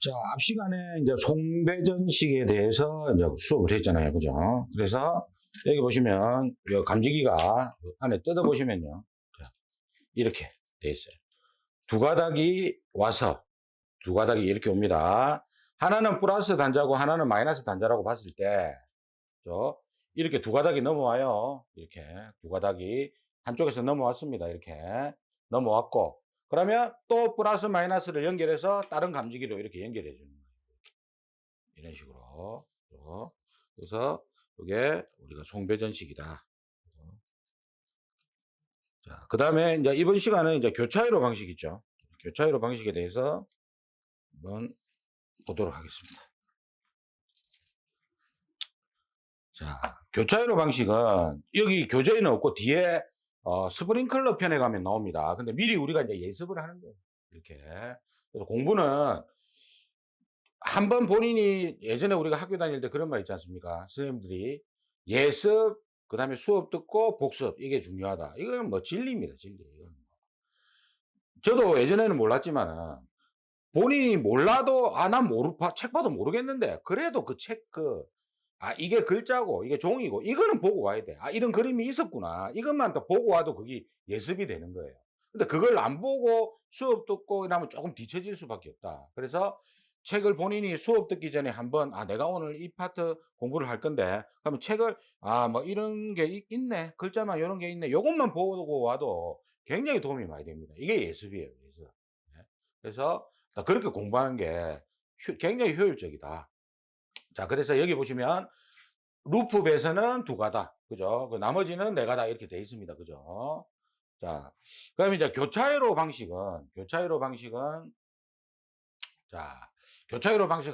자, 앞 시간에 이제 송배전식에 대해서 이제 수업을 했잖아요. 그죠? 그래서 여기 보시면 이 감지기가 안에 뜯어 보시면요. 이렇게 돼 있어요. 두 가닥이 와서 두 가닥이 이렇게 옵니다. 하나는 플러스 단자고 하나는 마이너스 단자라고 봤을 때, 그죠? 이렇게 두 가닥이 넘어와요. 이렇게 두 가닥이 한쪽에서 넘어왔습니다. 이렇게 넘어왔고, 그러면 또 플러스 마이너스를 연결해서 다른 감지기로 이렇게 연결해 주는 거예요. 이런 식으로. 그래서 이게 우리가 송배전식이다. 자, 그 다음에 이제 이번 시간은 이제 교차이로 방식 있죠. 교차이로 방식에 대해서 한번 보도록 하겠습니다. 자, 교차이로 방식은 여기 교재에는 없고 뒤에 스프링클러 편에 가면 나옵니다. 근데 미리 우리가 이제 예습을 하는 거예요. 이렇게. 그래서 공부는 한번 본인이 예전에 우리가 학교 다닐 때 그런 말 있지 않습니까? 선생님들이 예습, 그 다음에 수업 듣고 복습, 이게 중요하다. 이건 뭐 진리입니다, 진리. 저도 예전에는 몰랐지만은 본인이 몰라도, 난 책 봐도 모르겠는데, 그래도 그 책, 이게 글자고, 이게 종이고, 이거는 보고 와야 돼. 이런 그림이 있었구나. 이것만 더 보고 와도 그게 예습이 되는 거예요. 근데 그걸 안 보고 수업 듣고 이러면 조금 뒤처질 수밖에 없다. 그래서 책을 본인이 수업 듣기 전에 한번, 내가 오늘 이 파트 공부를 할 건데, 그러면 책을, 뭐 이런 게 있네. 글자만 이런 게 있네. 요것만 보고 와도 굉장히 도움이 많이 됩니다. 이게 예습이에요, 예습. 네. 그래서 그렇게 공부하는 게 굉장히 효율적이다. 자, 그래서 여기 보시면 루프 배선은 두 가닥, 그죠? 그 나머지는 네 가닥 이렇게 돼 있습니다, 그죠? 자, 그럼 이제 자, 교차이로 방식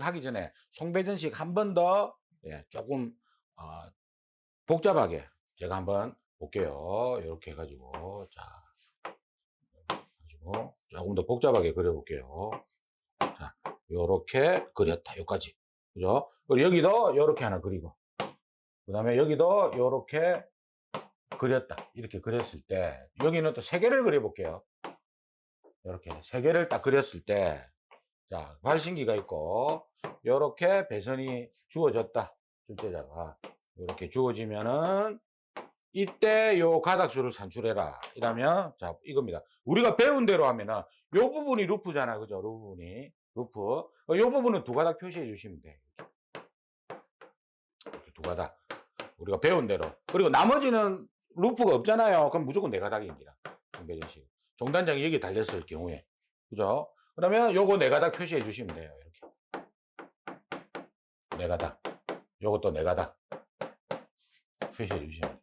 하기 전에 송배전식 한 번 더, 조금 복잡하게 제가 한번 볼게요. 이렇게 해가지고, 조금 더 복잡하게 그려볼게요. 자, 요렇게 그렸다. 여기까지. 그죠? 그리고 여기도 요렇게 하나 그리고. 그 다음에 여기도 요렇게 그렸다. 이렇게 그렸을 때, 여기는 또 세 개를 그려볼게요. 이렇게 세 개를 딱 그렸을 때, 자, 발신기가 있고, 요렇게 배선이 주어졌다. 출제자가. 이렇게 주어지면은, 이때 요 가닥수를 산출해라. 이러면, 자, 이겁니다. 우리가 배운 대로 하면은, 요 부분이 루프잖아. 그죠? 루프. 요 부분은 두 가닥 표시해 주시면 돼. 이렇게 두 가닥. 우리가 배운 대로. 그리고 나머지는 루프가 없잖아요. 그럼 무조건 네 가닥입니다. 배전식. 종단장이 여기 달렸을 경우에. 그죠? 그러면 요거 네 가닥 표시해 주시면 돼요. 이렇게. 네 가닥. 요것도 네 가닥. 표시해 주시면 돼요.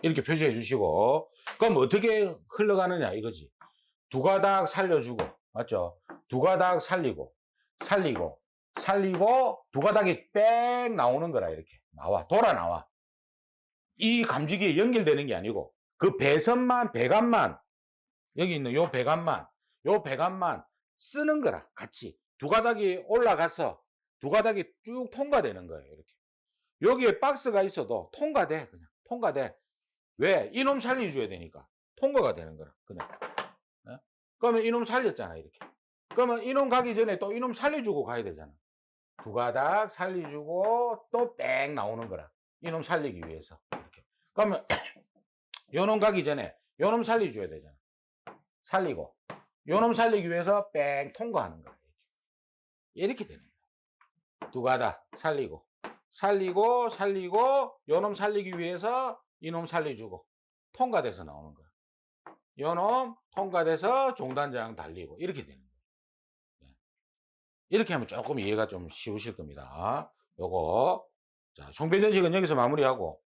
이렇게 표시해 주시고. 그럼 어떻게 흘러가느냐 이거지. 두 가닥 살려주고. 맞죠? 두 가닥 살리고. 두 가닥이 빽 나오는 거라 이렇게. 돌아 나와. 이 감지기에 연결되는 게 아니고 그 배관만 여기 있는 요 배관만 쓰는 거라 같이 두 가닥이 올라가서 두 가닥이 쭉 통과되는 거예요. 이렇게 여기에 박스가 있어도 통과돼. 그냥 통과돼. 왜? 이놈 살려줘야 되니까 통과가 되는 거라 그냥. 그러면 이놈 살렸잖아. 이렇게. 그러면 이놈 가기 전에 또 이놈 살려주고 가야 되잖아. 두 가닥 살려주고 또 뺑 나오는 거라. 이놈 살리기 위해서. 이렇게. 그러면 요놈 가기 전에 요놈 살려줘야 되잖아. 살리고 요놈 살리기 위해서 뺑 통과하는 거야. 이렇게 되는 거야. 두 가닥 살리고 요놈 살리기 위해서 이놈 살려주고 통과돼서 나오는 거야. 요놈 통과돼서 종단장 달리고 이렇게 되는 거야. 이렇게 하면 조금 이해가 좀 쉬우실 겁니다. 요거 자, 송배전식은 여기서 마무리하고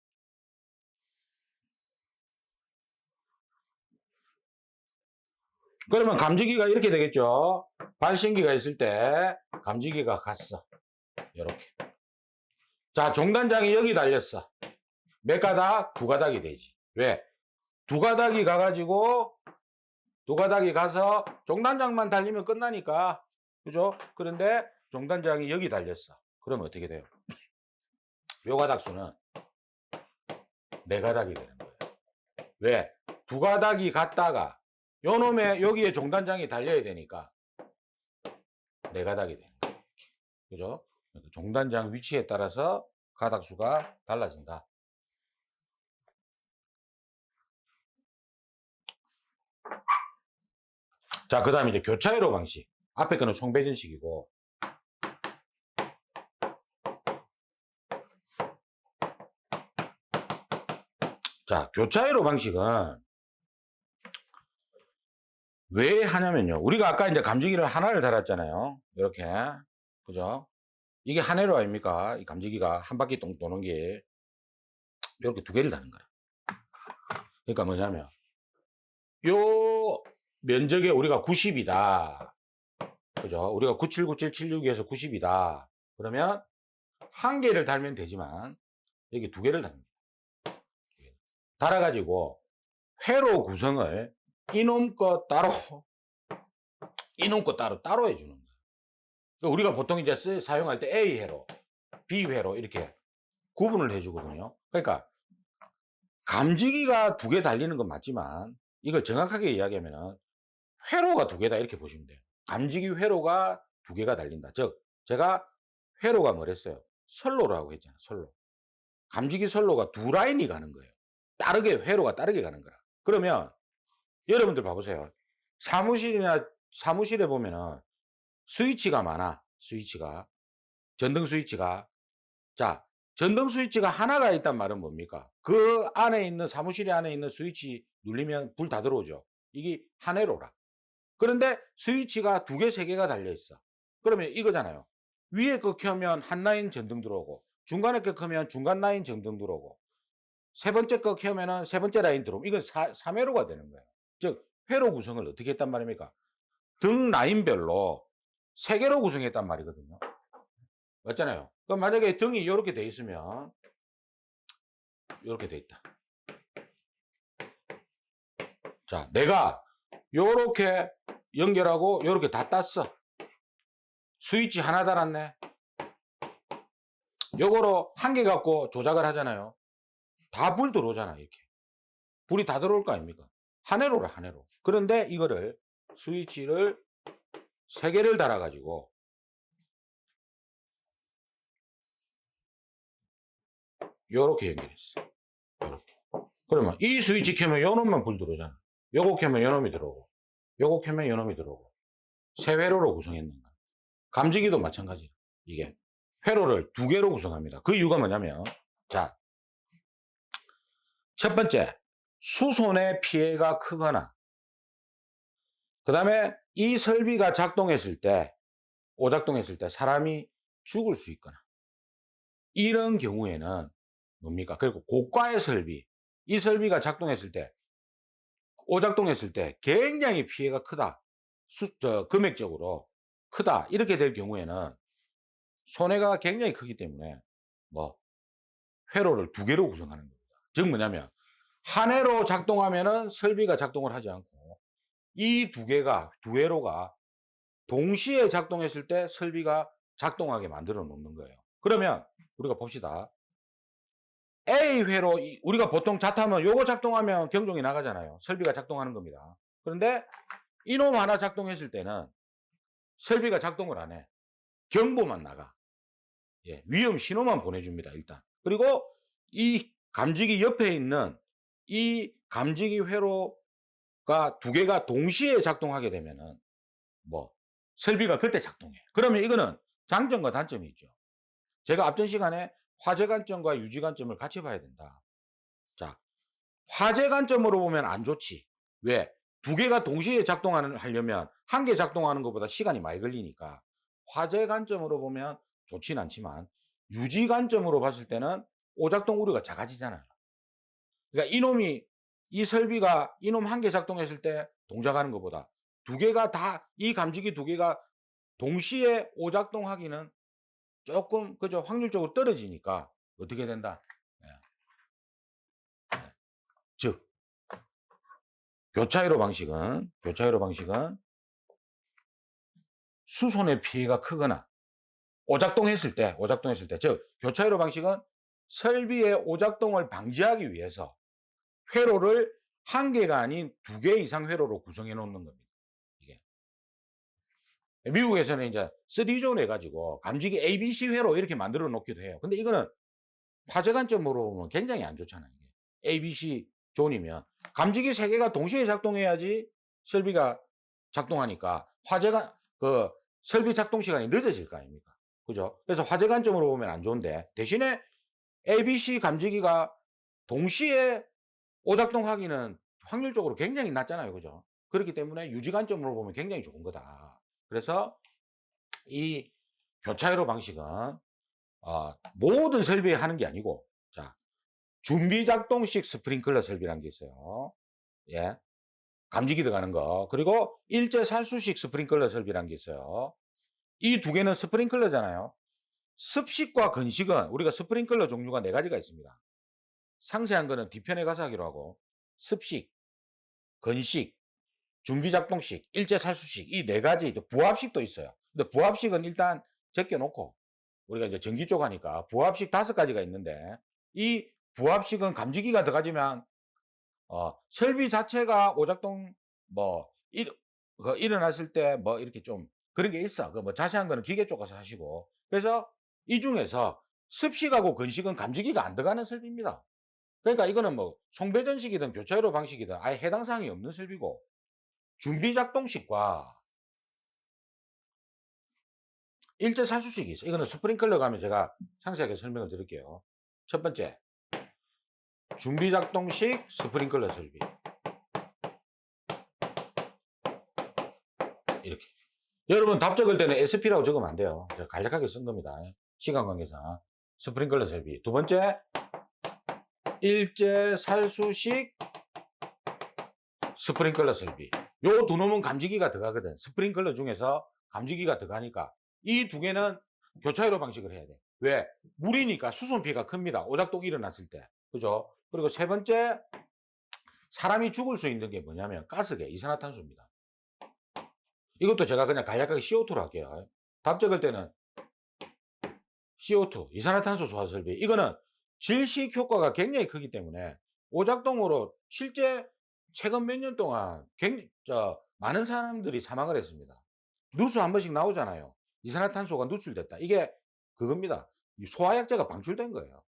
그러면 감지기가 이렇게 되겠죠. 발신기가 있을 때 감지기가 갔어. 이렇게. 자, 종단장이 여기 달렸어. 몇 가닥? 두 가닥이 되지. 왜? 두 가닥이 가서 종단장만 달리면 끝나니까. 그죠? 그런데 종단장이 여기 달렸어. 그러면 어떻게 돼요? 요 가닥 수는 네 가닥이 되는 거예요. 왜? 두 가닥이 갔다가 요 놈에 여기에 종단장이 달려야 되니까 네 가닥이 되는 거예요. 그죠? 종단장 위치에 따라서 가닥수가 달라진다. 자, 그 다음에 이제 교차회로 방식. 앞에 거는 송배전식이고, 자, 교차회로 방식은 왜 하냐면요. 우리가 아까 이제 감지기를 하나를 달았잖아요. 이렇게. 그죠? 이게 한 회로 아닙니까? 이 감지기가 한 바퀴 도는 게 이렇게 두 개를 다는 거야. 그러니까 뭐냐면, 요 면적에 우리가 90이다. 그죠? 우리가 979776에서 90이다. 그러면 한 개를 달면 되지만, 여기 두 개를 달면 돼. 달아가지고, 회로 구성을 이놈 거 따로, 이놈 거 따로 해주는 거야. 그러니까 우리가 보통 이제 사용할 때 A 회로, B 회로 이렇게 구분을 해주거든요. 그러니까 감지기가 두 개 달리는 건 맞지만 이걸 정확하게 이야기하면 회로가 두 개다 이렇게 보시면 돼요. 감지기 회로가 두 개가 달린다. 즉 제가 회로가 뭐랬어요? 선로라고 했잖아요. 선로. 감지기 선로가 두 라인이 가는 거예요. 따르게 회로가 따르게 가는 거라. 그러면 여러분들 봐보세요. 사무실에 보면은 스위치가 많아. 스위치가. 전등 스위치가. 자, 전등 스위치가 하나가 있단 말은 뭡니까? 그 안에 있는, 사무실 안에 있는 스위치 눌리면 불 다 들어오죠. 이게 한 회로라. 그런데 스위치가 두 개, 세 개가 달려 있어. 그러면 이거잖아요. 위에 거 켜면 한 라인 전등 들어오고, 중간에 거 켜면 중간 라인 전등 들어오고, 세 번째 거 켜면은 세 번째 라인 들어오면 이건 3회로가 되는 거예요. 즉, 회로 구성을 어떻게 했단 말입니까? 등 라인별로 세 개로 구성했단 말이거든요. 맞잖아요. 그럼 만약에 등이 이렇게 돼 있으면 이렇게 돼 있다. 자, 내가 요렇게 연결하고 요렇게 다 땄어. 스위치 하나 달았네. 요거로 한 개 갖고 조작을 하잖아요. 다 불 들어오잖아, 이렇게. 불이 다 들어올 거 아닙니까? 한 회로라, 한 회로. 그런데 이거를 스위치를 세 개를 달아가지고 요렇게 연결했어. 요렇게. 그러면 이 스위치 켜면 요 놈만 불 들어오잖아. 요거 켜면 요 놈이 들어오고, 요거 켜면 요 놈이 들어오고. 세 회로로 구성했는가. 감지기도 마찬가지로 이게 회로를 두 개로 구성합니다. 그 이유가 뭐냐면, 자, 첫 번째, 수손의 피해가 크거나, 그 다음에 이 설비가 작동했을 때, 오작동했을 때 사람이 죽을 수 있거나, 이런 경우에는 뭡니까? 그리고 고가의 설비, 이 설비가 작동했을 때, 오작동했을 때 굉장히 피해가 크다. 금액적으로 크다. 이렇게 될 경우에는 손해가 굉장히 크기 때문에 뭐 회로를 두 개로 구성하는 겁니다. 즉 뭐냐면 한 회로 작동하면은 설비가 작동을 하지 않고 이 두 개가 두 회로가 동시에 작동했을 때 설비가 작동하게 만들어 놓는 거예요. 그러면 우리가 봅시다. A 회로 우리가 보통 자타면 요거 작동하면 경종이 나가잖아요. 설비가 작동하는 겁니다. 그런데 이놈 하나 작동했을 때는 설비가 작동을 안 해. 경보만 나가. 예, 위험 신호만 보내줍니다, 일단. 그리고 이 감지기 옆에 있는 이 감지기 회로가 두 개가 동시에 작동하게 되면은 뭐 설비가 그때 작동해. 그러면 이거는 장점과 단점이 있죠. 제가 앞전 시간에 화재 관점과 유지 관점을 같이 봐야 된다. 자, 화재 관점으로 보면 안 좋지. 왜? 두 개가 동시에 하려면 한 개 작동하는 것보다 시간이 많이 걸리니까 화재 관점으로 보면 좋진 않지만 유지 관점으로 봤을 때는 오작동 우려가 작아지잖아요. 그러니까 이 설비가 이놈 한 개 작동했을 때 동작하는 것보다 두 개가 이 감지기 두 개가 동시에 오작동하기는 조금 그죠 확률적으로 떨어지니까 어떻게 된다? 예. 예. 즉 교차회로 방식은 수손의 피해가 크거나 오작동했을 때, 즉 교차회로 방식은 설비의 오작동을 방지하기 위해서 회로를 한 개가 아닌 두 개 이상 회로로 구성해 놓는 겁니다. 이게. 미국에서는 이제 3존 해가지고 감지기 ABC 회로 이렇게 만들어 놓기도 해요. 근데 이거는 화재 관점으로 보면 굉장히 안 좋잖아요. ABC 존이면 감지기 3개가 동시에 작동해야지 설비가 작동하니까 화재가 그 설비 작동 시간이 늦어질 거 아닙니까? 그죠? 그래서 화재 관점으로 보면 안 좋은데 대신에 ABC 감지기가 동시에 오작동하기는 확률적으로 굉장히 낮잖아요. 그죠? 그렇기 때문에 유지 관점으로 보면 굉장히 좋은 거다. 그래서 이 교차회로 방식은 모든 설비에 하는 게 아니고, 자, 준비 작동식 스프링클러 설비라는 게 있어요. 예. 감지기 들어가는 거. 그리고 일제 살수식 스프링클러 설비라는 게 있어요. 이 두 개는 스프링클러잖아요. 습식과 건식은 우리가 스프링클러 종류가 4가지가 있습니다. 상세한 거는 뒤편에 가서 하기로 하고, 습식, 건식, 준비작동식, 일제살수식 이 4가지, 부합식도 있어요. 근데 부합식은 일단 제껴놓고 우리가 이제 전기 쪽 하니까 부합식 5가지가 있는데, 이 부합식은 감지기가 들어가지면 설비 자체가 오작동 뭐 일어났을 때 뭐 이렇게 좀 그런 게 있어. 그 뭐 자세한 거는 기계 쪽 가서 하시고. 그래서 이 중에서 습식하고 건식은 감지기가 안 들어가는 설비입니다. 그러니까 이거는 뭐 송배전식이든 교차회로 방식이든 아예 해당 사항이 없는 설비고, 준비작동식과 일제살수식이 있어요. 이거는 스프링클러 가면 제가 상세하게 설명을 드릴게요. 첫 번째, 준비작동식 스프링클러 설비. 이렇게. 여러분 답 적을 때는 SP라고 적으면 안 돼요. 제가 간략하게 쓴 겁니다. 시간 관계상. 스프링클러 설비. 두 번째, 일제살수식 스프링클러 설비. 요 두 놈은 감지기가 들어가거든. 스프링클러 중에서 감지기가 들어가니까 이 두 개는 교차회로 방식을 해야 돼. 왜? 물이니까 수송 피해가 큽니다. 오작동 일어났을 때. 그죠? 그리고 세 번째, 사람이 죽을 수 있는 게 뭐냐면 가스계, 이산화탄소입니다. 이것도 제가 그냥 간략하게 CO2로 할게요. 답 적을 때는 CO2, 이산화탄소 소화 설비. 이거는 질식 효과가 굉장히 크기 때문에 오작동으로 실제 최근 몇 년 동안 굉장히 많은 사람들이 사망을 했습니다. 누수 한 번씩 나오잖아요. 이산화탄소가 누출됐다. 이게 그겁니다. 소화약제가 방출된 거예요.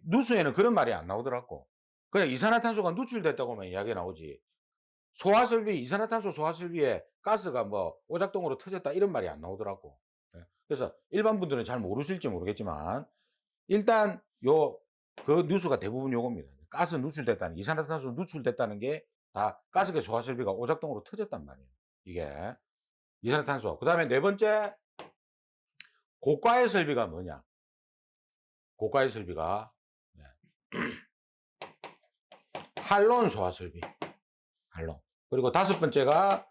누수에는 그런 말이 안 나오더라고. 그냥 이산화탄소가 누출됐다고만 이야기가 나오지, 소화설비, 이산화탄소 소화설비에 가스가 뭐 오작동으로 터졌다 이런 말이 안 나오더라고. 그래서 일반 분들은 잘 모르실지 모르겠지만 일단 그 뉴스가 대부분 요겁니다. 가스 누출됐다는, 이산화탄소 누출됐다는 게 다 가스계 소화설비가 오작동으로 터졌단 말이에요. 이게 이산화탄소. 그 다음에 네 번째, 고가의 설비가 뭐냐? 고가의 설비가 할론 소화설비. 할론. 그리고 5번째가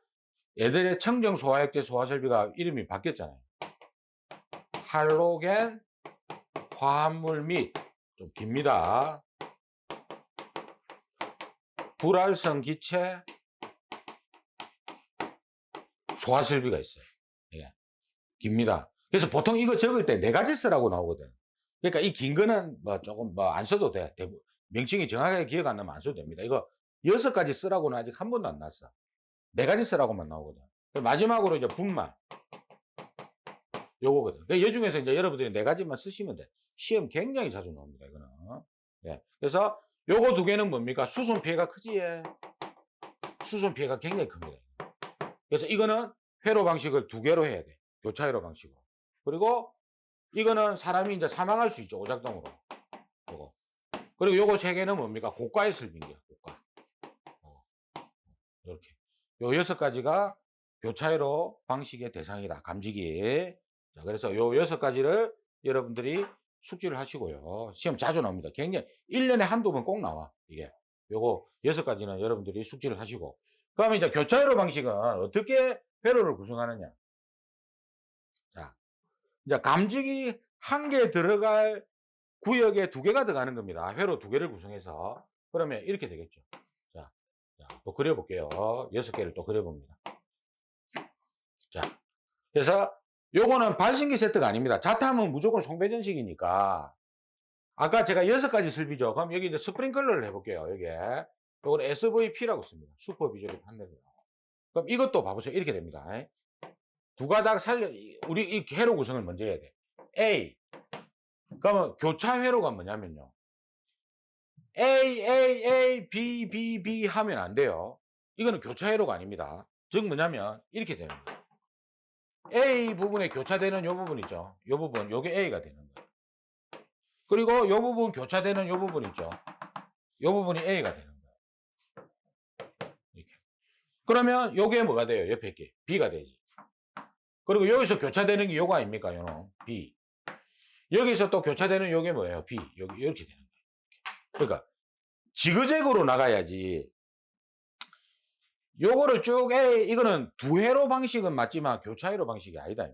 얘들의 청정 소화액제 소화설비가 이름이 바뀌었잖아요. 할로겐 화합물 및, 좀 깁니다, 불활성 기체 소화설비가 있어요. 예. 깁니다. 그래서 보통 이거 적을 때 4가지 쓰라고 나오거든. 그러니까 이 긴 거는 뭐 조금 뭐 안 써도 돼. 명칭이 정확하게 기억 안 나면 안 써도 됩니다. 이거 6가지 쓰라고는 아직 한 번도 안 났어. 4가지 쓰라고만 나오거든. 마지막으로 이제 분말. 요거거든. 이 중에서 이제 여러분들이 4가지만 쓰시면 돼. 시험 굉장히 자주 나옵니다, 이거는. 예. 그래서 요거 2개는 뭡니까? 수송 피해가 크지, 예. 수송 피해가 굉장히 큽니다. 그래서 이거는 회로 방식을 2개로 해야 돼. 교차회로 방식으로. 그리고 이거는 사람이 이제 사망할 수 있죠, 오작동으로. 요거. 그리고 요거 3개는 뭡니까? 고가의 설비입니다, 고가. 이렇게. 요 6가지가 교차회로 방식의 대상이다, 감지기. 자, 그래서 요 6가지를 여러분들이 숙지를 하시고요. 시험 자주 나옵니다. 굉장히 1년에 한두 번 꼭 나와. 이게. 요거 6가지는 여러분들이 숙지를 하시고. 그러면 이제 교차회로 방식은 어떻게 회로를 구성하느냐. 자, 이제 감지기 1개 들어갈 구역에 2개가 들어가는 겁니다. 회로 2개를 구성해서. 그러면 이렇게 되겠죠. 자, 또 그려볼게요. 6개를 또 그려봅니다. 자, 그래서 요거는 발신기 세트가 아닙니다. 자타면 무조건 송배전식이니까. 아까 제가 6가지 설비죠. 그럼 여기 이제 스프링클러를 해볼게요. 여기에. 이걸 SVP라고 씁니다. 슈퍼 비주얼 판넬. 그럼 이것도 봐보세요. 이렇게 됩니다. 두 가닥 살려, 우리 이 회로 구성을 먼저 해야 돼. A. 그러면 교차 회로가 뭐냐면요. A, B, B, B 하면 안 돼요. 이거는 교차 회로가 아닙니다. 즉 뭐냐면 이렇게 되는 거예요. A 부분에 교차되는 요 부분 있죠. 요 부분, 요게 A가 되는 거예요. 그리고 요 부분 교차되는 요 부분 있죠. 요 부분이 A가 되는 거예요. 이렇게. 그러면 요게 뭐가 돼요? 옆에 게 B가 되지. 그리고 여기서 교차되는 게 요거 아닙니까? 요는 B. 여기서 또 교차되는 요게 뭐예요? B. 여기 이렇게 되는 거예요. 그러니까 지그재그로 나가야지. 요거를 쭉 이거는 두 회로 방식은 맞지만 교차 회로 방식이 아니다.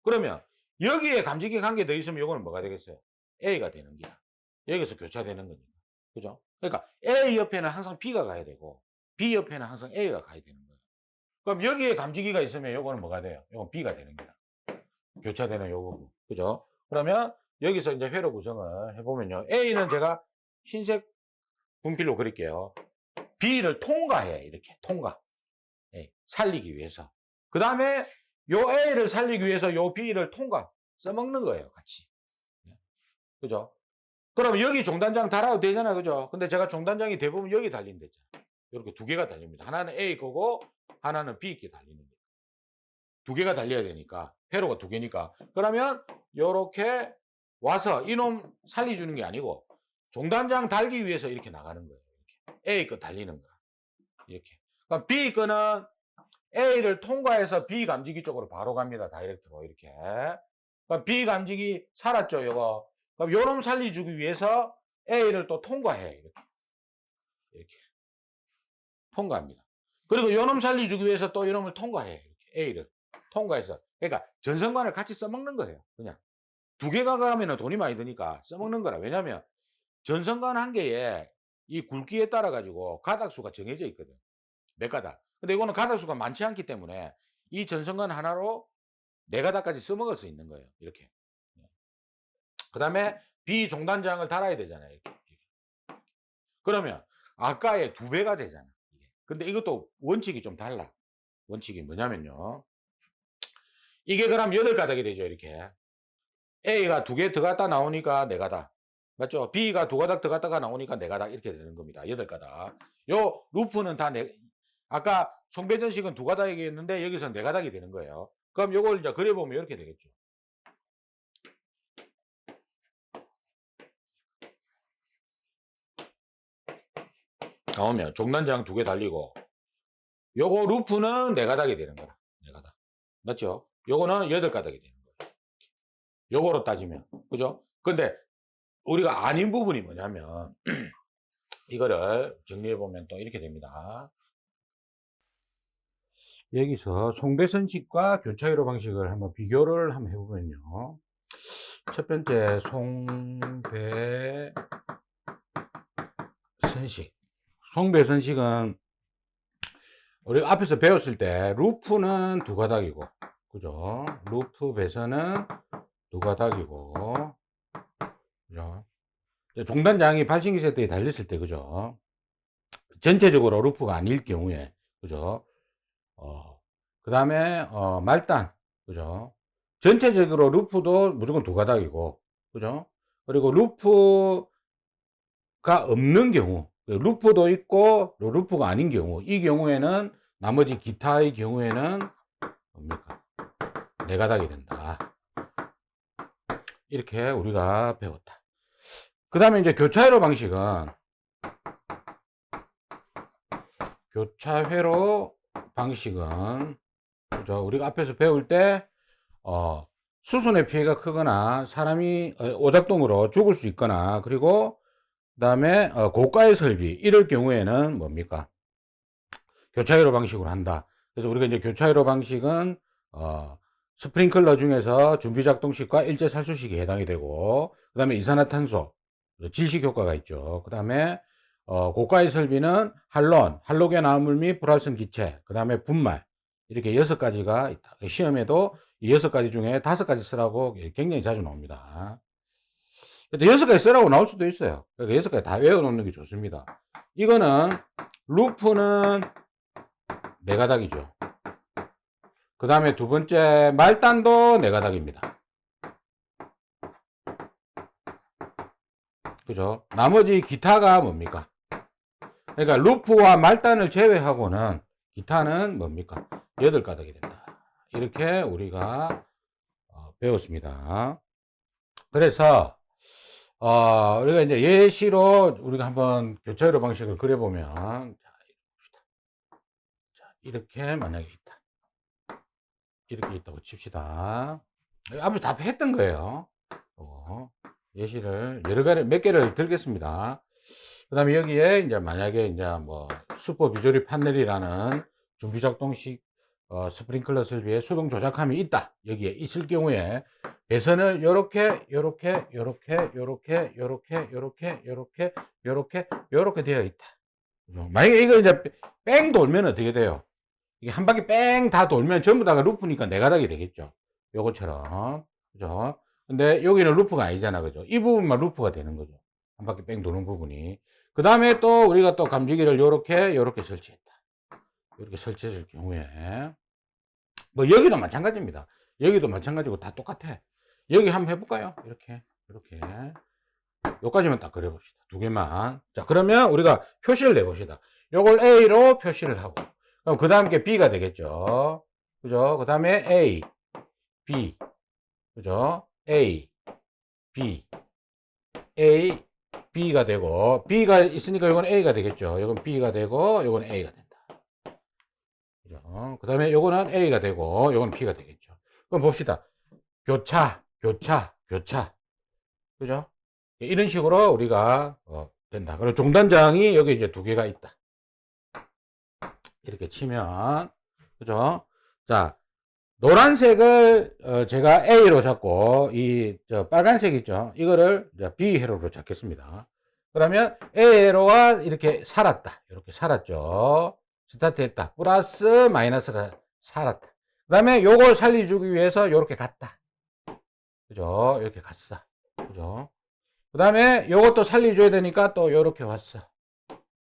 그러면 여기에 감지기 한 개 더 있으면 요거는 뭐가 되겠어요? A가 되는 거야. 여기서 교차되는 거니까. 그죠? 그러니까 A 옆에는 항상 B가 가야 되고 B 옆에는 항상 A가 가야 되는 거예요. 그럼 여기에 감지기가 있으면 요거는 뭐가 돼요? 요건 B가 되는 거야. 교차되는 요 부분. 그죠? 그러면 여기서 이제 회로 구성을 해보면요. A는 제가 흰색 분필로 그릴게요. B를 통과해. 이렇게 통과. 살리기 위해서. 그 다음에 요 A를 살리기 위해서 요 B를 통과. 써먹는 거예요. 같이. 그죠? 그럼 여기 종단장 달아도 되잖아. 그죠? 근데 제가 종단장이 대부분 여기 달린댔잖아. 이렇게 두 개가 달립니다. 하나는 A 거고 하나는 B 게 달리는 거예요. 두 개가 달려야 되니까. 회로가 두 개니까. 그러면 요렇게 와서 이놈 살려주는 게 아니고 종단장 달기 위해서 이렇게 나가는 거예요. 이렇게. A 거 달리는 거. 이렇게. 그럼 B 거는 A를 통과해서 B 감지기 쪽으로 바로 갑니다. 다이렉트로 이렇게. 그럼 B 감지기 살았죠, 요거. 그럼 요놈 살려주기 위해서 A를 또 통과해. 이렇게. 이렇게. 통과합니다. 그리고 요놈 살려주기 위해서 또 요놈을 통과해. 이렇게. A를 통과해서. 그러니까 전선관을 같이 써먹는 거예요. 그냥. 두 개가 가면은 돈이 많이 드니까 써먹는 거라. 왜냐면 전선관 한 개에 이 굵기에 따라 가지고 가닥수가 정해져 있거든. 몇 가닥. 근데 이거는 가닥수가 많지 않기 때문에 이 전선관 하나로 네 가닥까지 써먹을 수 있는 거예요. 이렇게. 그 다음에 비종단장을 달아야 되잖아요. 이렇게. 그러면 아까의 두 배가 되잖아. 근데 이것도 원칙이 좀 달라. 원칙이 뭐냐면요. 이게 그럼 8가닥이 되죠. 이렇게. A가 두 개 들어갔다 나오니까 네 가닥. 맞죠? B가 두 가닥 들어갔다가 나오니까 네 가닥 이렇게 되는 겁니다. 8가닥. 요 루프는 다 아까 송배전식은 두 가닥이었는데 여기서 네 가닥이 되는 거예요. 그럼 요걸 이제 그려보면 이렇게 되겠죠. 나오면 종단장 두 개 달리고 요거 루프는 네 가닥이 되는 거라. 네 가닥. 맞죠? 요거는 8가닥이 되는 거예요. 요거로 따지면. 그죠? 근데 우리가 아닌 부분이 뭐냐면 이거를 정리해 보면 또 이렇게 됩니다. 여기서 송배선식과 교차회로 방식을 한번 비교를 한번 해보면요. 첫 번째 송배선식. 송배선식은 우리가 앞에서 배웠을 때 루프는 두 가닥이고, 그죠? 루프 배선은 두 가닥이고, 그죠? 종단장이 발신기 세트에 달렸을 때, 그죠? 전체적으로 루프가 아닐 경우에, 그죠? 그 다음에, 말단, 그죠? 전체적으로 루프도 무조건 두 가닥이고, 그죠? 그리고 루프가 없는 경우, 루프도 있고, 루프가 아닌 경우, 이 경우에는 나머지 기타의 경우에는 뭡니까? 네 가닥이 된다. 이렇게 우리가 배웠다. 그 다음에 이제 교차회로 방식은, 그죠? 우리가 앞에서 배울 때, 수순의 피해가 크거나 사람이 오작동으로 죽을 수 있거나, 그리고 그 다음에 고가의 설비 이럴 경우에는 뭡니까? 교차회로 방식으로 한다. 그래서 우리가 이제 교차회로 방식은 스프링클러 중에서 준비작동식과 일제살수식이 해당이 되고, 그 다음에 이산화탄소 질식 효과가 있죠. 그 다음에 고가의 설비는 할로겐 화합물 및 불활성 기체, 그 다음에 분말, 이렇게 6가지가 있다. 시험에도 이 6가지 중에 5가지 쓰라고 굉장히 자주 나옵니다. 근데 6가지 쓰라고 나올 수도 있어요. 그러니까 6가지 다 외워놓는 게 좋습니다. 이거는 루프는 4가닥이죠. 그 다음에 두 번째 말단도 4가닥입니다. 그죠? 나머지 기타가 뭡니까? 그러니까 루프와 말단을 제외하고는 기타는 뭡니까? 8가닥이 된다. 이렇게 우리가 배웠습니다. 그래서 우리가 이제 예시로 우리가 한번 교차회로 방식을 그려보면 자, 이렇게 만약에 있다. 이렇게 있다고 칩시다. 앞에 다 했던 거예요. 예시를 여러 가지 몇 개를 들겠습니다. 그 다음에 여기에 이제 만약에 이제 뭐 슈퍼 비조리 판넬이라는 준비작동식 스프링클러 설비에 수동 조작함이 있다. 여기에 있을 경우에 배선을 요렇게 되어 있다. 만약에 이거 이제 뺑 돌면 어떻게 돼요? 이게 한 바퀴 뺑 다 돌면 전부 다가 루프니까 4가닥이 되겠죠. 요것처럼. 그죠? 근데 여기는 루프가 아니잖아. 그죠? 이 부분만 루프가 되는 거죠. 한 바퀴 뺑 도는 부분이. 그 다음에 또 우리가 또 감지기를 요렇게 설치했다. 이렇게 설치했을 경우에 뭐 여기도 마찬가지입니다. 여기도 마찬가지고 다 똑같아. 여기 한번 해볼까요? 이렇게 요까지만 딱 그려봅시다. 2개만. 자, 그러면 우리가 표시를 내봅시다. 요걸 A로 표시를 하고, 그럼 그 다음 게 B가 되겠죠. 그죠? 그 다음에 A, B. 그죠? A, B, A, B가 되고, B가 있으니까 요건 A가 되겠죠. 요건 B가 되고, 요건 A가 된다. 그죠? 그 다음에 요거는 A가 되고, 요건 B가 되겠죠. 그럼 봅시다. 교차. 그죠? 이런 식으로 우리가 된다. 그리고 종단장이 여기 이제 2개가 있다. 이렇게 치면, 그죠? 자, 노란색을 제가 A로 잡고 빨간색 있죠? 이거를 B 회로로 잡겠습니다. 그러면 A 회로가 이렇게 살았다. 이렇게 살았죠. 스타트했다. 플러스 마이너스가 살았다. 그 다음에 요걸 살려주기 위해서 이렇게 갔다. 그죠? 이렇게 갔어. 그죠? 그 다음에 요것도 살려줘야 되니까 또 요렇게 왔어.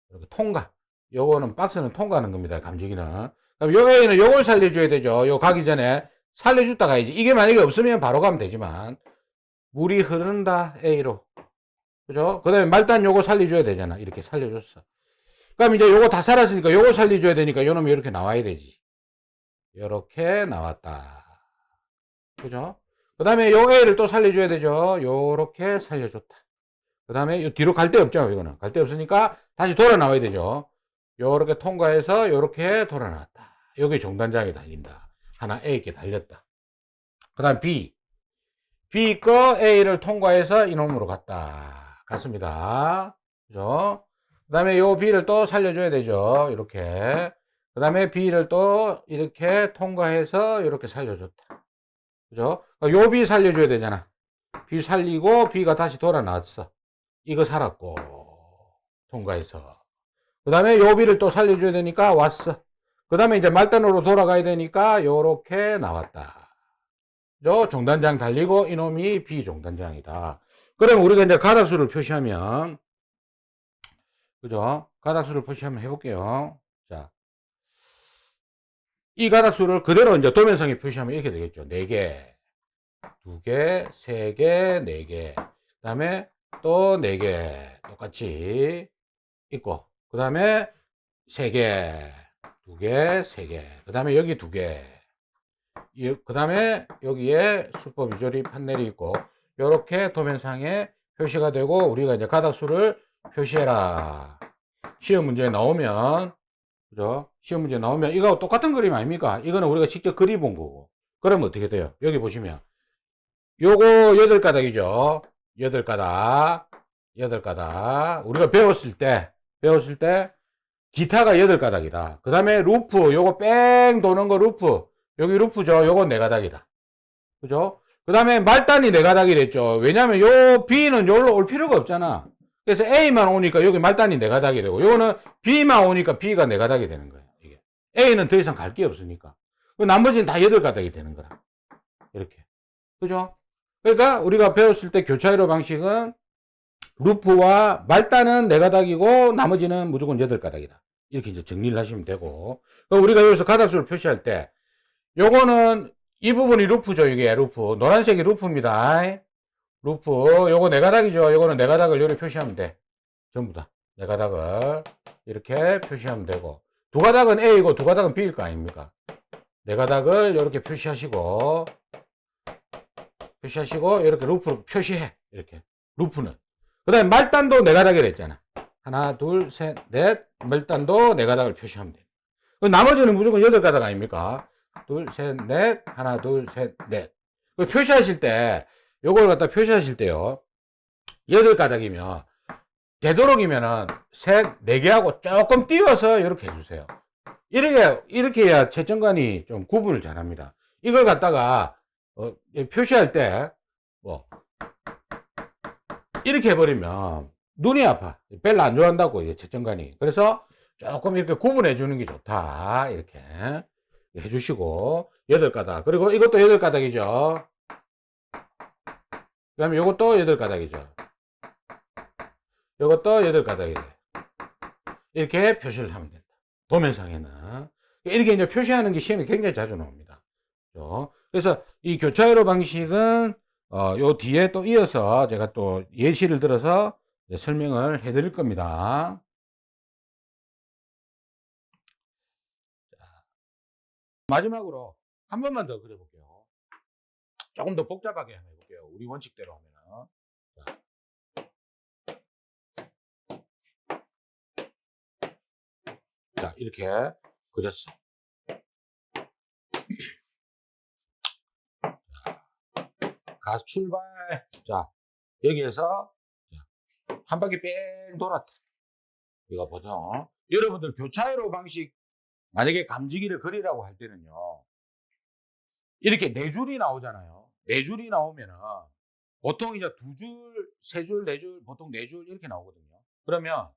이렇게 통과. 요거는 박스는 통과하는 겁니다. 감지기는. 그럼 요 A는 요걸 살려줘야 되죠. 요 가기 전에 살려줬다 가야지. 이게 만약에 없으면 바로 가면 되지만 물이 흐른다 A로. 그죠? 그 다음에 말단 요거 살려줘야 되잖아. 이렇게 살려줬어. 그럼 이제 요거 다 살았으니까 요거 살려줘야 되니까 요놈이 이렇게 나와야 되지. 요렇게 나왔다. 그죠? 그 다음에 요 A를 또 살려줘야 되죠. 요렇게 살려줬다. 그 다음에 뒤로 갈 데 없죠. 이거는 갈 데 없으니까 다시 돌아 나와야 되죠. 요렇게 통과해서 요렇게 돌아 나왔다. 여기 종단장이 달린다. 하나 A께 달렸다. 그 다음 B 거 A를 통과해서 이놈으로 갔다. 갔습니다. 그죠? 그 다음에 요 B를 또 살려줘야 되죠. 이렇게. 그 다음에 B를 또 이렇게 통과해서 이렇게 살려줬다. 그죠? 요 B 살려줘야 되잖아. B 살리고 B가 다시 돌아 나왔어. 이거 살았고 통과해서. 그 다음에 요 B를 또 살려줘야 되니까 왔어. 그 다음에 이제 말단으로 돌아가야 되니까 요렇게 나왔다. 그죠? 종단장 달리고 이놈이 B 종단장이다. 그럼 우리가 이제 가닥수를 표시하면, 그죠? 가닥수를 표시하면 해볼게요. 자, 이 가닥수를 그대로 이제 도면상에 표시하면 이렇게 되겠죠. 4개, 2개, 3개, 4개. 그 다음에 또 4개. 똑같이 있고. 그 다음에 3개, 2개, 3개. 그 다음에 여기 2개. 그 다음에 여기에 슈퍼 비조리 판넬이 있고, 이렇게 도면상에 표시가 되고, 우리가 이제 가닥수를 표시해라. 시험 문제에 나오면, 그죠? 시험 문제에 나오면, 이거 똑같은 그림 아닙니까? 이거는 우리가 직접 그려본 거고. 그러면 어떻게 돼요? 여기 보시면, 요거 8가닥이죠? 8가닥. 우리가 배웠을 때, 기타가 8가닥이다. 그 다음에 루프, 요거 뺑 도는 거 루프. 여기 루프죠. 요건 4가닥이다. 그죠? 그 다음에 말단이 4가닥이 됐죠. 왜냐면 요 B는 여기로 올 필요가 없잖아. 그래서 A만 오니까 여기 말단이 4가닥이 되고, 요거는 B만 오니까 B가 4가닥이 되는 거예요. 이게. A는 더 이상 갈 게 없으니까. 나머지는 다 8가닥이 되는 거라. 이렇게. 그죠? 그러니까 우리가 배웠을 때 교차회로 방식은 루프와 말단은 4가닥이고 나머지는 무조건 8가닥이다. 이렇게 이제 정리를 하시면 되고. 우리가 여기서 가닥수를 표시할 때 요거는 이 부분이 루프죠. 이게 루프. 노란색이 루프입니다. 루프. 요거 4가닥이죠. 요거는 4가닥을 이렇게 표시하면 돼. 전부 다. 4가닥을 이렇게 표시하면 되고. 2가닥은 A이고 2가닥은 B일 거 아닙니까? 4가닥을 이렇게 표시하시고 이렇게 루프로 표시해. 이렇게. 루프는. 그 다음에 말단도 4가닥이라 했잖아. 하나, 둘, 셋, 넷. 말단도 4가닥을 표시하면 돼. 나머지는 무조건 8가닥 아닙니까? 둘, 셋, 넷. 하나, 둘, 셋, 넷. 표시하실 때, 요걸 갖다 표시하실 때요. 8가닥이면, 되도록이면은, 셋, 4개하고 조금 띄워서 이렇게 해주세요. 이렇게 해야 채점관이 좀 구분을 잘 합니다. 이걸 갖다가, 표시할 때, 뭐, 이렇게 해버리면, 눈이 아파. 별로 안 좋아한다고, 채점관이. 그래서, 조금 이렇게 구분해 주는 게 좋다. 이렇게 해주시고 8가닥. 그리고 이것도 8가닥이죠. 그 다음에 이것도 8가닥이죠. 이것도 8가닥이래. 이렇게 표시를 하면 된다. 도면상에는. 이렇게 이제 표시하는 게 시험에 굉장히 자주 나옵니다. 그래서 이 교차회로 방식은 요 뒤에 또 이어서 제가 또 예시를 들어서 설명을 해 드릴 겁니다. 마지막으로 한 번만 더 그려볼게요. 조금 더 복잡하게 한번 해볼게요. 우리 원칙대로 하면은. 자, 이렇게 그렸어. 가서 출발. 자, 여기에서 한 바퀴 뺑 돌았다. 이거 보통 여러분들 교차회로 방식 만약에 감지기를 그리라고 할 때는요. 이렇게 4줄이 나오잖아요. 4줄이 나오면은 보통 이제 2줄, 3줄, 4줄, 보통 4줄 이렇게 나오거든요. 그러면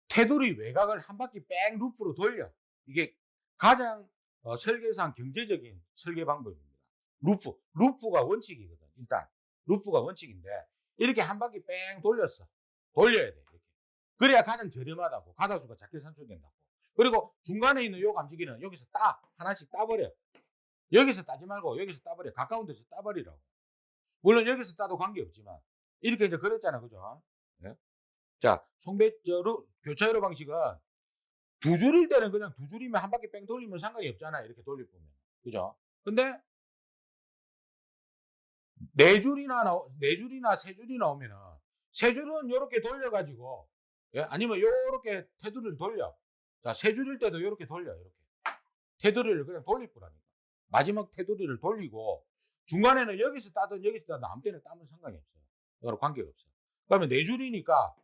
테두리 외곽을 한 바퀴 뺑 루프로 돌려. 이게 가장 설계상 경제적인 설계 방법입니다. 루프가 원칙이거든. 일단 루프가 원칙인데 이렇게 한 바퀴 뺑 돌렸어. 돌려야 돼. 이렇게. 그래야 가장 저렴하다고. 가닥수가 작게 산출된다고. 그리고 중간에 있는 요 감지기는 여기서 하나씩 따버려. 여기서 따지 말고 여기서 따버려. 가까운 데서 따버리라고. 물론 여기서 따도 관계없지만 이렇게 이제 그랬잖아. 그죠? 네? 자, 교차회로 방식은 2줄일 때는 그냥 2줄이면 한 바퀴 뺑 돌리면 상관이 없잖아. 이렇게 돌릴 보면. 그죠? 근데 4줄이나 3줄이 나오면은 3줄은 이렇게 돌려가지고, 예? 아니면 요렇게 테두리를 돌려. 자, 3줄일 때도 이렇게 돌려. 이렇게. 테두리를 그냥 돌릴 거라니까. 마지막 테두리를 돌리고 중간에는 여기서 따든 아무 때나 따면 상관이 없어요. 이거랑 관계가 없어요. 그러면 4줄이니까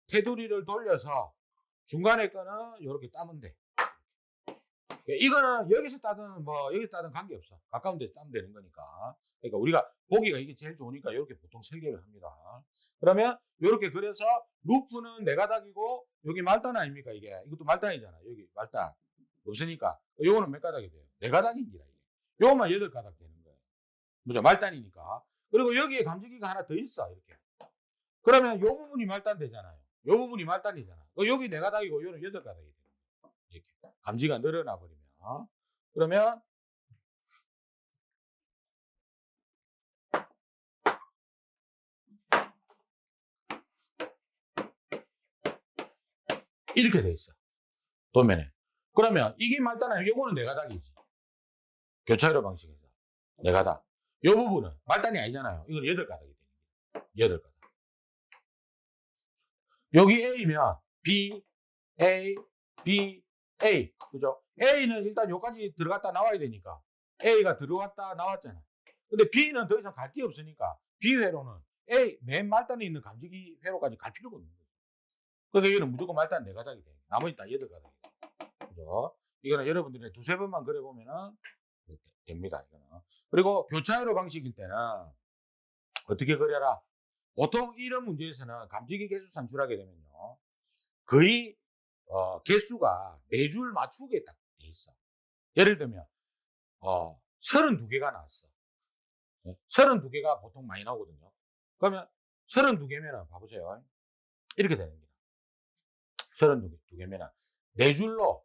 테두리를 돌려서 중간에 거는 이렇게 따면 돼. 이거는 여기서 따든 여기서 따든 관계없어. 가까운 데서 따면 되는 거니까. 그러니까 우리가 보기가 이게 제일 좋으니까 이렇게 보통 설계를 합니다. 그러면 이렇게 그래서 루프는 4가닥이고 여기 말단 아닙니까 이게. 이것도 말단이잖아. 여기 말단. 없으니까 요거는 몇 가닥이 돼요? 4가닥입니다. 요것만 8가닥 되는 거예요. 뭐죠? 말단이니까. 그리고 여기에 감지기가 하나 더 있어. 이렇게. 그러면 요 부분이 말단 되잖아요. 요 부분이 말단이잖아. 여기 4가닥이고 요는 8가닥이 되는 거예요. 이렇게. 감지가 늘어나 버리면. 그러면 이렇게 돼 있어. 도면에. 그러면 이게 말단은 요거는 4가닥이지. 교차회로 방식에서. 4가닥. 요 부분은 말단이 아니잖아요. 이건 8가닥이 되는 거예요. 8가닥. 여기 A면 B, A, B, A. 그죠? A는 일단 여기까지 들어갔다 나와야 되니까. A가 들어갔다 나왔잖아. 근데 B는 더 이상 갈 게 없으니까 B회로는 맨 말단에 있는 감지기 회로까지 갈 필요가 없는 거예요. 그러니까 이거는 무조건 말단 4가닥이 돼. 나머지 다 8가닥이. 그죠? 이거는 여러분들이 2-3번만 그려보면은 됩니다. 이거는. 그리고 교차회로 방식일 때는 어떻게 그려라? 보통 이런 문제에서는 감지기 개수 산출하게 되면요. 거의 개수가 4줄 맞추게 딱 돼 있어. 예를 들면 32개가 나왔어. 32개가 보통 많이 나오거든요. 그러면 32개면은 봐보세요. 이렇게 되는 겁니다. 32개면은 4줄로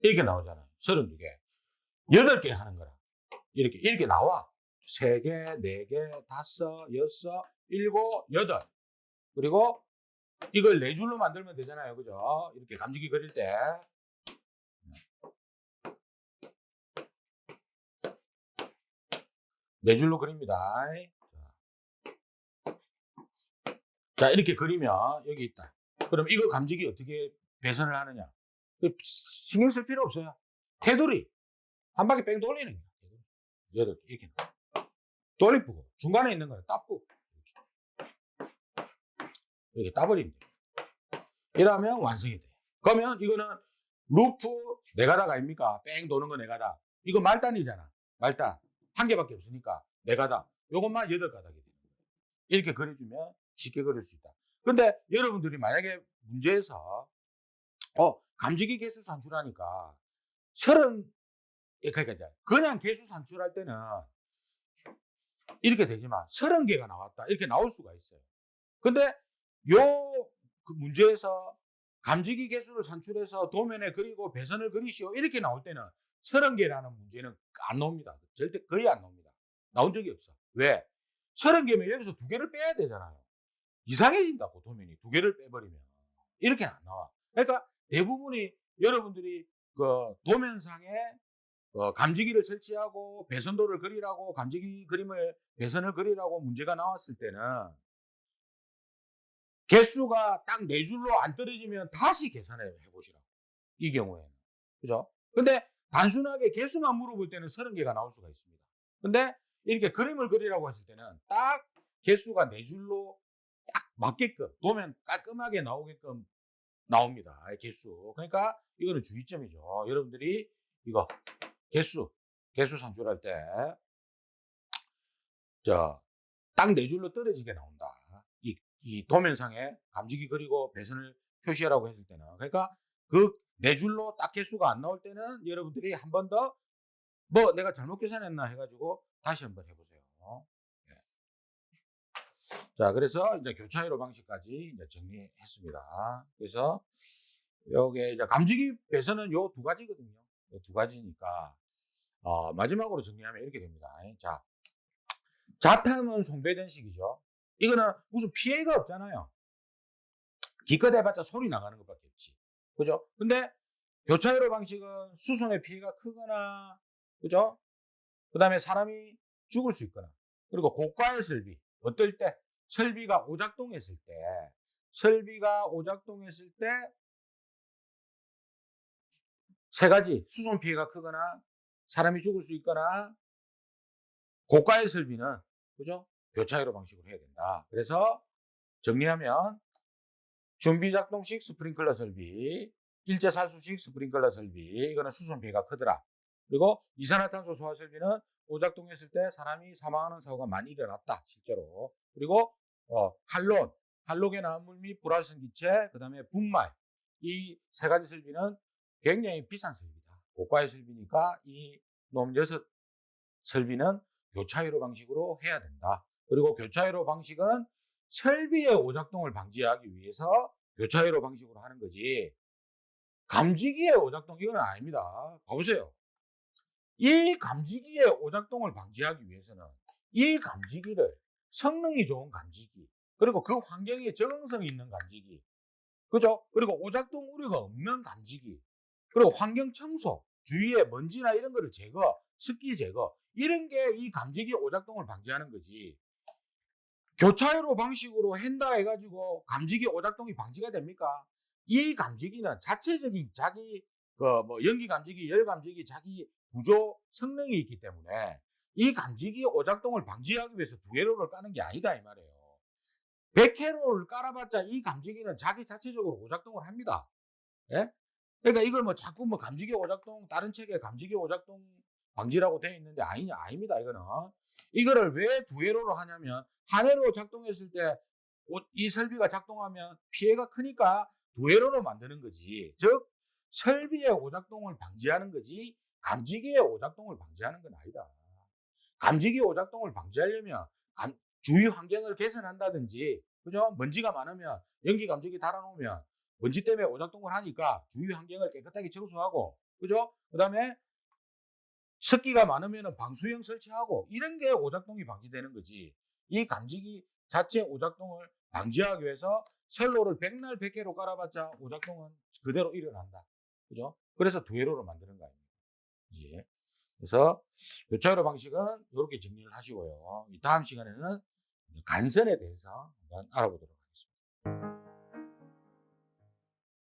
이렇게 나오잖아요. 32개. 8개 하는 거라. 이렇게 나와. 3개, 4개, 5, 6, 7, 8. 그리고 이걸 4줄로 만들면 되잖아요. 그죠? 이렇게 감지기 그릴 때. 4줄로 그립니다. 자, 이렇게 그리면 여기 있다. 그럼 이거 감지기 어떻게 배선을 하느냐? 신경 쓸 필요 없어요. 테두리. 한 바퀴 뺑 돌리는 거야. 8개. 이렇게. 돌리프고. 중간에 있는 거는 따프. 이렇게 따버리면 돼. 이러면 완성이 돼. 그러면 이거는 루프 4가닥 아닙니까? 뺑 도는 거 4가닥. 이거 말단이잖아. 말단. 한 개밖에 없으니까 4가닥. 요것만 8가닥이 되는 거예요. 이렇게 그려주면 쉽게 그릴 수 있다. 근데 여러분들이 만약에 문제에서 감지기 개수 산출하니까 30, 그러니까 이제 그냥 개수 산출할 때는 이렇게 되지만 30개가 나왔다. 이렇게 나올 수가 있어요. 근데 그 문제에서 감지기 개수를 산출해서 도면에 그리고 배선을 그리시오. 이렇게 나올 때는 30개라는 문제는 안 나옵니다. 절대 거의 안 나옵니다. 나온 적이 없어. 왜? 30개면 여기서 2개를 빼야 되잖아요. 이상해진다고, 도면이. 2개를 빼버리면. 이렇게는 안 나와. 그러니까 대부분이 여러분들이 그 도면상에 감지기를 설치하고 배선도를 그리라고 감지기 그림을 배선을 그리라고 문제가 나왔을 때는 개수가 딱 4줄로 안 떨어지면 다시 계산해 보시라고. 이 경우에는. 그죠? 근데 단순하게 개수만 물어볼 때는 30개가 나올 수가 있습니다. 근데 이렇게 그림을 그리라고 했을 때는 딱 개수가 4줄로 딱 맞게끔 도면 깔끔하게 나오게끔 나옵니다. 개수. 그러니까 이거는 주의점이죠. 여러분들이 이거 개수 산출할 때 딱 4줄로 떨어지게 나온다. 이 도면상에 감지기 그리고 배선을 표시하라고 했을 때는. 그러니까 그 4줄로 딱 개수가 안 나올 때는 여러분들이 한 번 더 내가 잘못 계산했나 해가지고 다시 한번 해보세요. 네. 자, 그래서 이제 교차회로 방식까지 이제 정리했습니다. 그래서 요게 이제 감지기 배선은 요 2가지거든요. 요 2가지니까 마지막으로 정리하면 이렇게 됩니다. 자, 자탐은 송배전식이죠. 이거는 무슨 피해가 없잖아요. 기껏 해봤자 소리 나가는 것밖에 없지. 그죠? 근데 교차회로 방식은 수송의 피해가 크거나, 그죠? 그 다음에 사람이 죽을 수 있거나, 그리고 고가의 설비. 어떨 때? 설비가 오작동했을 때, 세 가지. 수송 피해가 크거나, 사람이 죽을 수 있거나, 고가의 설비는, 그죠? 교차회로 방식으로 해야 된다. 그래서 정리하면, 준비작동식 스프링클러 설비, 일제살수식 스프링클러 설비, 이거는 수송 피해가 크더라. 그리고 이산화탄소 소화 설비는 오작동했을 때 사람이 사망하는 사고가 많이 일어났다, 실제로. 그리고 할로겐 화합물 및 불활성 기체, 그 다음에 분말, 이 3가지 설비는 굉장히 비싼 설비다. 고가의 설비니까 이 놈 6 설비는 교차회로 방식으로 해야 된다. 그리고 교차회로 방식은 설비의 오작동을 방지하기 위해서 교차회로 방식으로 하는 거지, 감지기의 오작동 이건 아닙니다. 봐보세요. 이 감지기의 오작동을 방지하기 위해서는 이 감지기를 성능이 좋은 감지기, 그리고 그 환경에 적응성이 있는 감지기, 그죠? 그리고 오작동 우려가 없는 감지기, 그리고 환경 청소, 주위에 먼지나 이런 거를 제거, 습기 제거, 이런 게 이 감지기 오작동을 방지하는 거지. 교차회로 방식으로 한다 해가지고 감지기 오작동이 방지가 됩니까? 이 감지기는 자체적인 자기 연기 감지기, 열 감지기 자기 구조 성능이 있기 때문에 이 감지기 오작동을 방지하기 위해서 2회로를 까는 게 아니다 이 말이에요. 100회로를 깔아봤자 이 감지기는 자기 자체적으로 오작동을 합니다. 예? 그러니까 이걸 자꾸 감지기 오작동, 다른 책에 감지기 오작동 방지라고 되어 있는데 아닙니다. 이거를 왜 2회로로 하냐면, 한 회로 작동했을 때 이 설비가 작동하면 피해가 크니까 2회로로 만드는 거지. 즉 설비의 오작동을 방지하는 거지 감지기의 오작동을 방지하는 건 아니다. 감지기 오작동을 방지하려면 주위 환경을 개선한다든지, 그죠? 먼지가 많으면 연기 감지기 달아놓으면 먼지 때문에 오작동을 하니까 주위 환경을 깨끗하게 청소하고, 그죠? 그다음에 습기가 많으면 방수형 설치하고, 이런 게 오작동이 방지되는 거지. 이 감지기 자체 오작동을 방지하기 위해서 셀로를 백날 100개로 깔아봤자 오작동은 그대로 일어난다. 그죠? 그래서 두 회로로 만드는 거 아닙니까? 이제. 그래서 교차회로 방식은 이렇게 정리를 하시고요. 이 다음 시간에는 간선에 대해서 한번 알아보도록 하겠습니다.